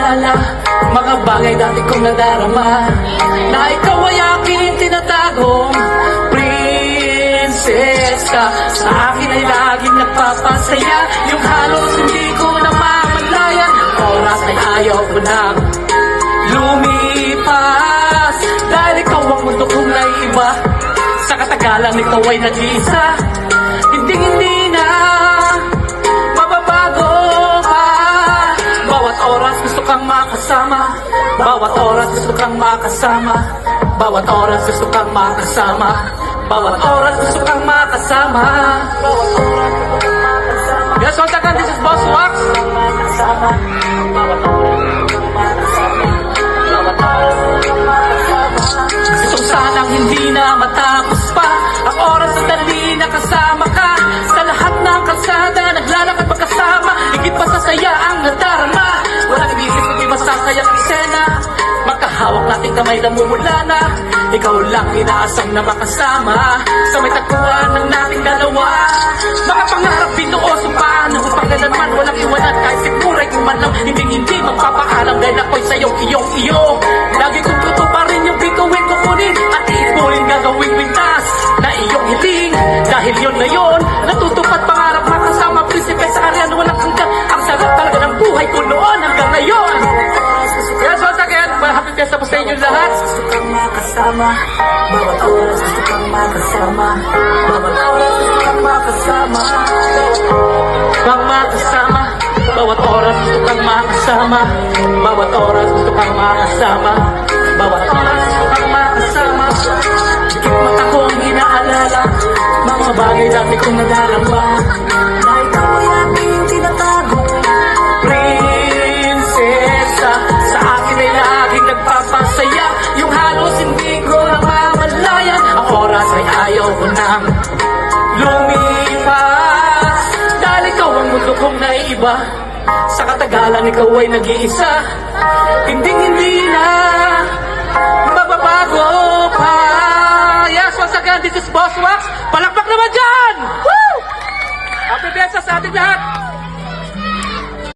inaalala mga bagay dati kong nadarama, na ikaw ay aking tinatagong prinsesa. Sa akin ay laging nagpapasaya, yung halos hindi ko namamalayan. Oras ay ayaw ko nang lumipas, dahil ikaw ang mundo kong naiiba. Sa katagalan ikaw ay nag-iisa, hindi na mababago pa. Bawat oras gusto kang makasama, bawat oras gusto kang makasama, bawat oras gusto kang makasama, bawat oras gusto kang makasama, bawat oras gusto kang makasama. Yes, once again, this is Boss Wax. Bawat oras gusto kang makasama, bawat oras gusto kang makasama. Gusto sanang hindi na matapos pa ang oras na dali na kasama ka. Sa lahat ng kalsada naglalakad magkasama, higit pa sa saya ang nadarama. Walang ibig kundi masasayang eksena, magkahawak nating kamay namumula na. Ikaw lang inaasam na makasama sa may tagpuan ng nating dalawa. Mga pangarap binuo, sumpaan ng pagkalaman, walang iwanan kahit siguray kung man lang hindi magpapaalam. Dahil ako'y sa'yo, iyong-iyo, lagi kong tutuparin yung bituin kukunin at iipunin gagawing pintas na iyong hiling. Dahil yun na yun, natutupad pangarap makasama, prinsipe sa karyan walang hanggan. Ang sarap talaga ng buhay ko noon hanggang ngayon. Yes, once again, happy fiesta po sa inyo lahat. Gusto kang makasama, bawat oras gusto kang makasama, bawat oras gusto kang makasama, kang makasama, bawat oras gusto kang makasama, bawat oras gusto kang makasama, bawat oras gusto kang makasama. Dikit mata ko ang inaalala mga bagay dati kong nadarama, na ikaw ay aking tinatago prinsesa. Sa akin ay laging nagpapasaya, yung halos hindi ko namamalayan. Ang oras ay ayaw ko nang lumipas, dahil ikaw ang mundo kong naiiba. Sa katagalan ikaw ay nag-iisa, hindi na mababago